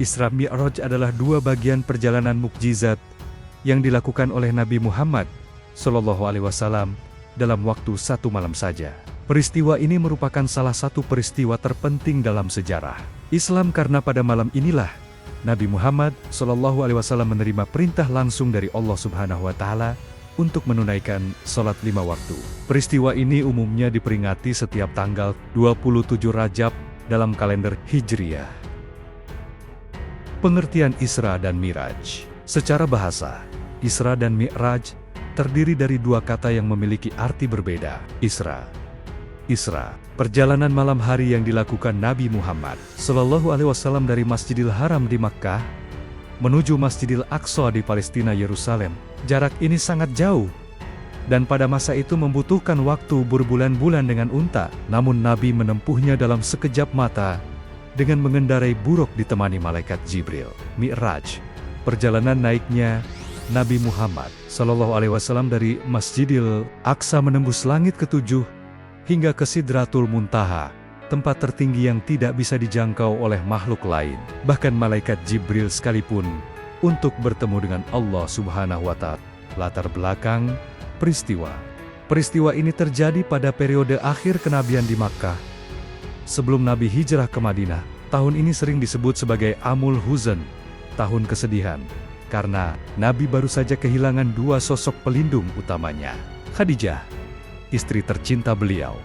Isra Mi'raj adalah dua bagian perjalanan mukjizat yang dilakukan oleh Nabi Muhammad SAW dalam waktu satu malam saja. Peristiwa ini merupakan salah satu peristiwa terpenting dalam sejarah Islam karena pada malam inilah Nabi Muhammad SAW menerima perintah langsung dari Allah Subhanahu wa Ta'ala untuk menunaikan sholat 5 waktu. Peristiwa ini umumnya diperingati setiap tanggal 27 Rajab dalam kalender Hijriyah. Pengertian Isra dan Mi'raj. Secara bahasa, Isra dan Mi'raj terdiri dari dua kata yang memiliki arti berbeda. Isra, perjalanan malam hari yang dilakukan Nabi Muhammad SAW dari Masjidil Haram di Makkah menuju Masjidil Aqsa di Palestina, Yerusalem. Jarak ini sangat jauh, dan pada masa itu membutuhkan waktu berbulan-bulan dengan unta. Namun Nabi menempuhnya dalam sekejap mata dengan mengendarai buruk ditemani malaikat Jibril. Mi'raj, perjalanan naiknya Nabi Muhammad SAW dari Masjidil Aqsa menembus langit ketujuh hingga ke Sidratul Muntaha, tempat tertinggi yang tidak bisa dijangkau oleh makhluk lain, bahkan malaikat Jibril sekalipun, untuk bertemu dengan Allah Subhanahu wa Ta'ala. Latar belakang peristiwa ini terjadi pada periode akhir kenabian di Makkah, sebelum Nabi hijrah ke Madinah. Tahun ini sering disebut sebagai Amul Huzn, tahun kesedihan, karena Nabi baru saja kehilangan dua sosok pelindung utamanya. Khadijah, istri tercinta beliau.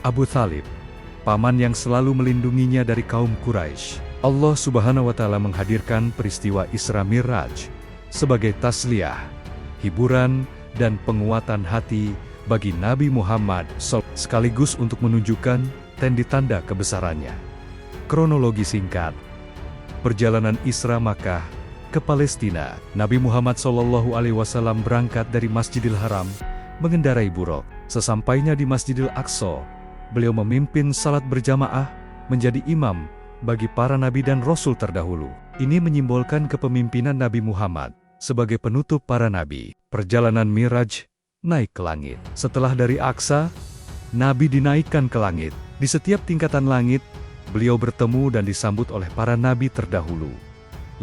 Abu Thalib, paman yang selalu melindunginya dari kaum Quraisy. Allah Subhanahu wa Ta'ala menghadirkan peristiwa Isra Mi'raj sebagai tasliyah, hiburan, dan penguatan hati bagi Nabi Muhammad sekaligus untuk menunjukkan tanda kebesarannya. Kronologi singkat. Perjalanan Isra Makkah ke Palestina. Nabi Muhammad SAW berangkat dari Masjidil Haram mengendarai buruk. Sesampainya di Masjidil Aqsa, beliau memimpin salat berjamaah, menjadi imam bagi para nabi dan rasul terdahulu. Ini menyimbolkan kepemimpinan Nabi Muhammad sebagai penutup para nabi. Perjalanan Mi'raj, naik ke langit. Setelah dari Aqsa, Nabi dinaikkan ke langit. Di setiap tingkatan langit, beliau bertemu dan disambut oleh para nabi terdahulu.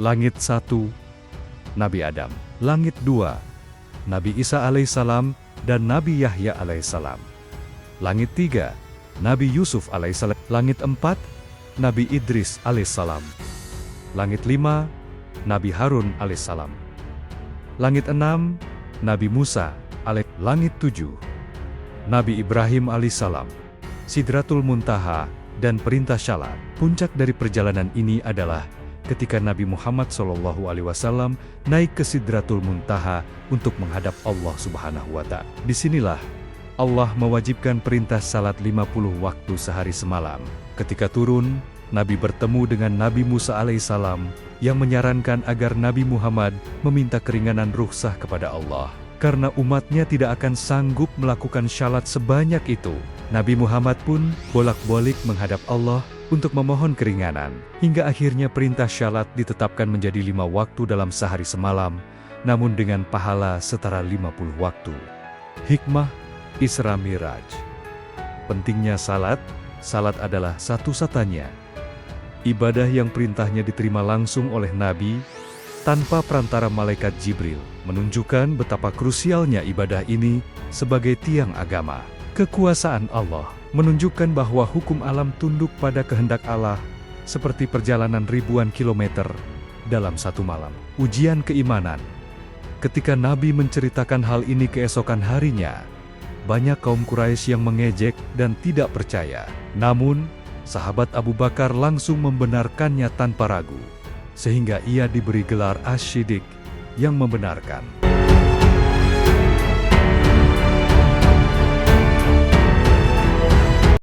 Langit 1, Nabi Adam. Langit 2, Nabi Isa alaihissalam dan Nabi Yahya alaihissalam. Langit 3, Nabi Yusuf alaihissalam. Langit 4, Nabi Idris alaihissalam. Langit 5, Nabi Harun alaihissalam. Langit 6, Nabi Musa alaihissalam. Langit 7, Nabi Ibrahim alaihissalam. Sidratul Muntaha dan perintah syalat. Puncak dari perjalanan ini adalah ketika Nabi Muhammad SAW naik ke Sidratul Muntaha untuk menghadap Allah Subhanahu wa Ta'ala. Disinilah Allah mewajibkan perintah salat 50 waktu sehari semalam. Ketika turun, Nabi bertemu dengan Nabi Musa alaihissalam yang menyarankan agar Nabi Muhammad meminta keringanan rukhsah kepada Allah, karena umatnya tidak akan sanggup melakukan syalat sebanyak itu. Nabi Muhammad pun bolak-balik menghadap Allah untuk memohon keringanan, hingga akhirnya perintah syalat ditetapkan menjadi 5 waktu dalam sehari semalam, namun dengan pahala setara 50 waktu. Hikmah Isra Mi'raj. Pentingnya salat adalah satu-satunya ibadah yang perintahnya diterima langsung oleh Nabi, tanpa perantara malaikat Jibril, menunjukkan betapa krusialnya ibadah ini sebagai tiang agama. Kekuasaan Allah menunjukkan bahwa hukum alam tunduk pada kehendak Allah, seperti perjalanan ribuan kilometer dalam satu malam. Ujian keimanan. Ketika Nabi menceritakan hal ini keesokan harinya, banyak kaum Quraisy yang mengejek dan tidak percaya. Namun, sahabat Abu Bakar langsung membenarkannya tanpa ragu, sehingga ia diberi gelar Asy-Shiddiq, yang membenarkan.